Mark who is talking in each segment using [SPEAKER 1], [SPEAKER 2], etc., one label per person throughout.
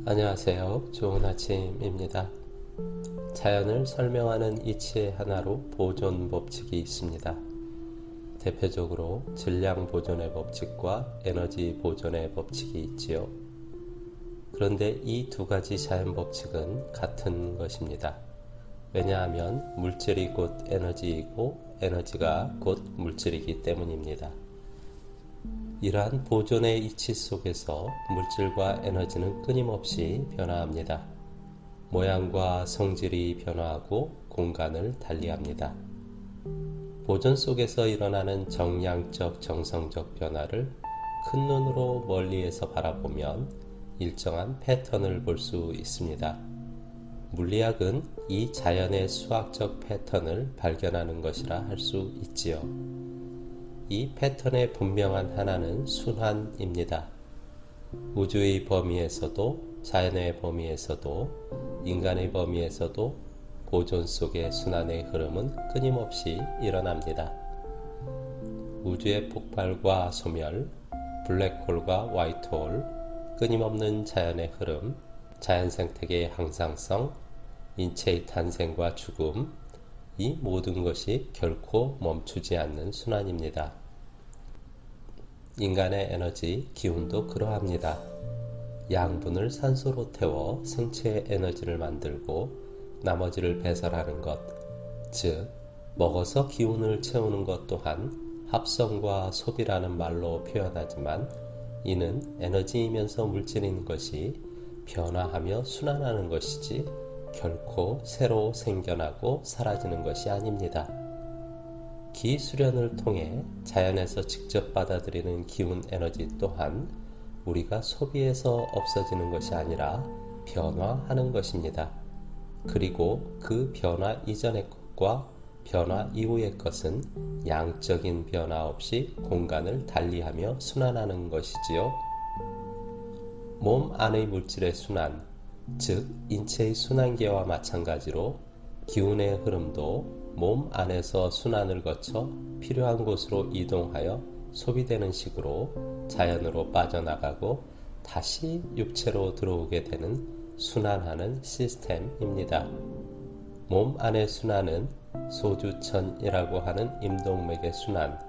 [SPEAKER 1] 안녕하세요. 좋은 아침입니다. 자연을 설명하는 이치의 하나로 보존 법칙이 있습니다. 대표적으로 질량 보존의 법칙과 에너지 보존의 법칙이 있지요. 그런데 이 두 가지 자연 법칙은 같은 것입니다. 왜냐하면 물질이 곧 에너지이고 에너지가 곧 물질이기 때문입니다. 이러한 보존의 이치 속에서 물질과 에너지는 끊임없이 변화합니다. 모양과 성질이 변화하고 공간을 달리합니다. 보존 속에서 일어나는 정량적, 정성적 변화를 큰 눈으로 멀리에서 바라보면 일정한 패턴을 볼 수 있습니다. 물리학은 이 자연의 수학적 패턴을 발견하는 것이라 할 수 있지요. 이 패턴의 분명한 하나는 순환입니다. 우주의 범위에서도 자연의 범위에서도 인간의 범위에서도 보존 속의 순환의 흐름은 끊임없이 일어납니다. 우주의 폭발과 소멸, 블랙홀과 화이트홀, 끊임없는 자연의 흐름, 자연 생태계의 항상성, 인체의 탄생과 죽음, 이 모든 것이 결코 멈추지 않는 순환입니다. 인간의 에너지, 기운도 그러합니다. 양분을 산소로 태워 생체의 에너지를 만들고 나머지를 배설하는 것, 즉 먹어서 기운을 채우는 것 또한 합성과 소비라는 말로 표현하지만 이는 에너지이면서 물질인 것이 변화하며 순환하는 것이지 결코 새로 생겨나고 사라지는 것이 아닙니다. 기수련을 통해 자연에서 직접 받아들이는 기운 에너지 또한 우리가 소비해서 없어지는 것이 아니라 변화하는 것입니다. 그리고 그 변화 이전의 것과 변화 이후의 것은 양적인 변화 없이 공간을 달리하며 순환하는 것이지요. 몸 안의 물질의 순환, 즉 인체의 순환계와 마찬가지로 기운의 흐름도 몸 안에서 순환을 거쳐 필요한 곳으로 이동하여 소비되는 식으로 자연으로 빠져나가고 다시 육체로 들어오게 되는 순환하는 시스템입니다. 몸 안의 순환은 소주천이라고 하는 임동맥의 순환,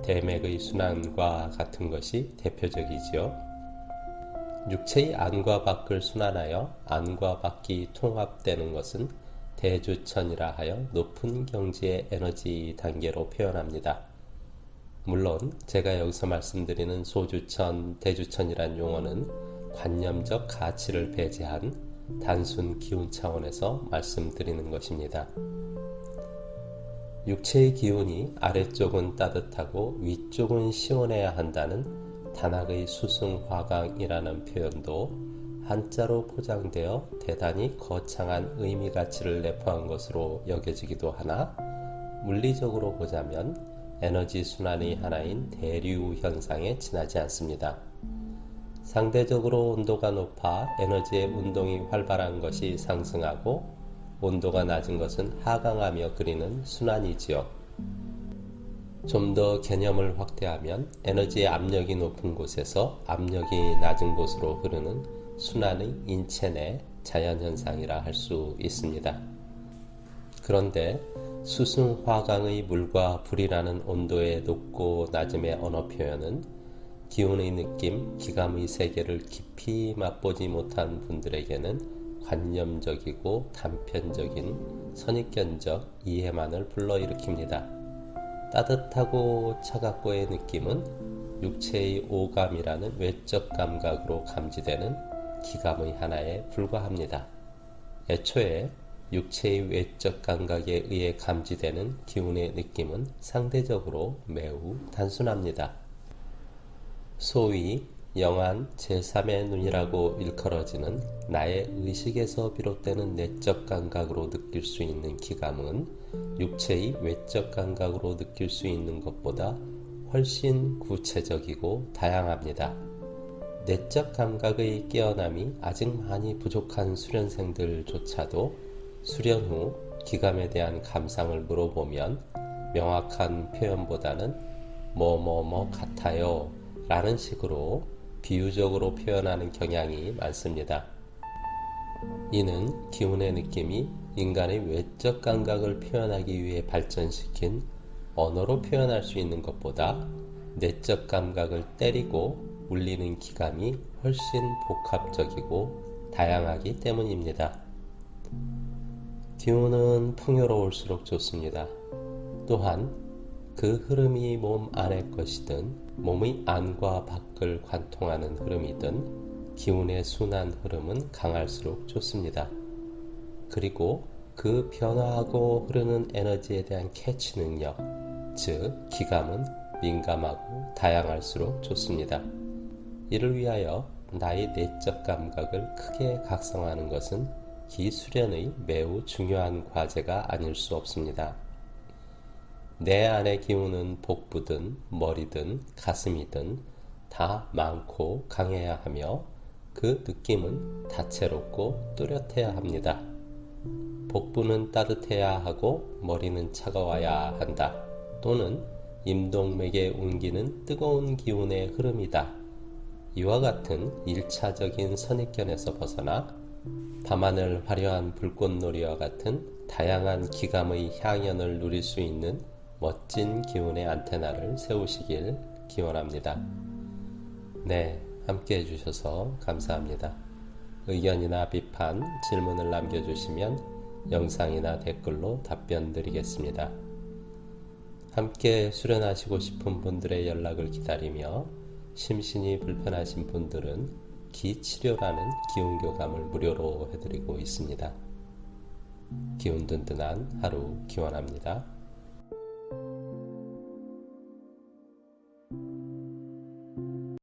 [SPEAKER 1] 대맥의 순환과 같은 것이 대표적이지요. 육체의 안과 밖을 순환하여 안과 밖이 통합되는 것은 대주천이라 하여 높은 경지의 에너지 단계로 표현합니다. 물론 제가 여기서 말씀드리는 소주천, 대주천이란 용어는 관념적 가치를 배제한 단순 기운 차원에서 말씀드리는 것입니다. 육체의 기운이 아래쪽은 따뜻하고 위쪽은 시원해야 한다는 단학의 수승화강이라는 표현도 한자로 포장되어 대단히 거창한 의미 가치를 내포한 것으로 여겨지기도 하나 물리적으로 보자면 에너지 순환의 하나인 대류 현상에 지나지 않습니다. 상대적으로 온도가 높아 에너지의 운동이 활발한 것이 상승하고 온도가 낮은 것은 하강하며 그리는 순환이지요. 좀 더 개념을 확대하면 에너지의 압력이 높은 곳에서 압력이 낮은 곳으로 흐르는 순환의 인체 내 자연현상이라 할 수 있습니다. 그런데 수승화강의 물과 불이라는 온도의 높고 낮음의 언어 표현은 기운의 느낌, 기감의 세계를 깊이 맛보지 못한 분들에게는 관념적이고 단편적인 선입견적 이해만을 불러일으킵니다. 따뜻하고 차갑고의 느낌은 육체의 오감이라는 외적 감각으로 감지되는 기감의 하나에 불과합니다. 애초에 육체의 외적 감각에 의해 감지되는 기운의 느낌은 상대적으로 매우 단순합니다. 소위 영한 제3의 눈이라고 일컬어지는 나의 의식에서 비롯되는 내적 감각으로 느낄 수 있는 기감은 육체의 외적 감각으로 느낄 수 있는 것보다 훨씬 구체적이고 다양합니다. 내적 감각의 깨어남이 아직 많이 부족한 수련생들조차도 수련 후 기감에 대한 감상을 물어보면 명확한 표현보다는 뭐뭐뭐 같아요 라는 식으로 비유적으로 표현하는 경향이 많습니다. 이는 기운의 느낌이 인간의 외적 감각을 표현하기 위해 발전시킨 언어로 표현할 수 있는 것보다 내적 감각을 때리고 울리는 기감이 훨씬 복합적이고 다양하기 때문입니다. 기운은 풍요로울수록 좋습니다. 또한 그 흐름이 몸 안의 것이든 몸의 안과 밖을 관통하는 흐름이든 기운의 순환 흐름은 강할수록 좋습니다. 그리고 그 변화하고 흐르는 에너지에 대한 캐치 능력, 즉 기감은 민감하고 다양할수록 좋습니다. 이를 위하여 나의 내적 감각을 크게 각성하는 것은 기수련의 매우 중요한 과제가 아닐 수 없습니다. 내 안의 기운은 복부든 머리든 가슴이든 다 많고 강해야 하며 그 느낌은 다채롭고 뚜렷해야 합니다. 복부는 따뜻해야 하고 머리는 차가워야 한다. 또는 임동맥에 옮기는 뜨거운 기운의 흐름이다. 이와 같은 1차적인 선입견에서 벗어나 밤하늘 화려한 불꽃놀이와 같은 다양한 기감의 향연을 누릴 수 있는 멋진 기운의 안테나를 세우시길 기원합니다. 네, 함께 해주셔서 감사합니다. 의견이나 비판, 질문을 남겨주시면 영상이나 댓글로 답변 드리겠습니다. 함께 수련하시고 싶은 분들의 연락을 기다리며 심신이 불편하신 분들은 기치료라는 기운교감을 무료로 해드리고 있습니다. 기운 든든한 하루 기원합니다.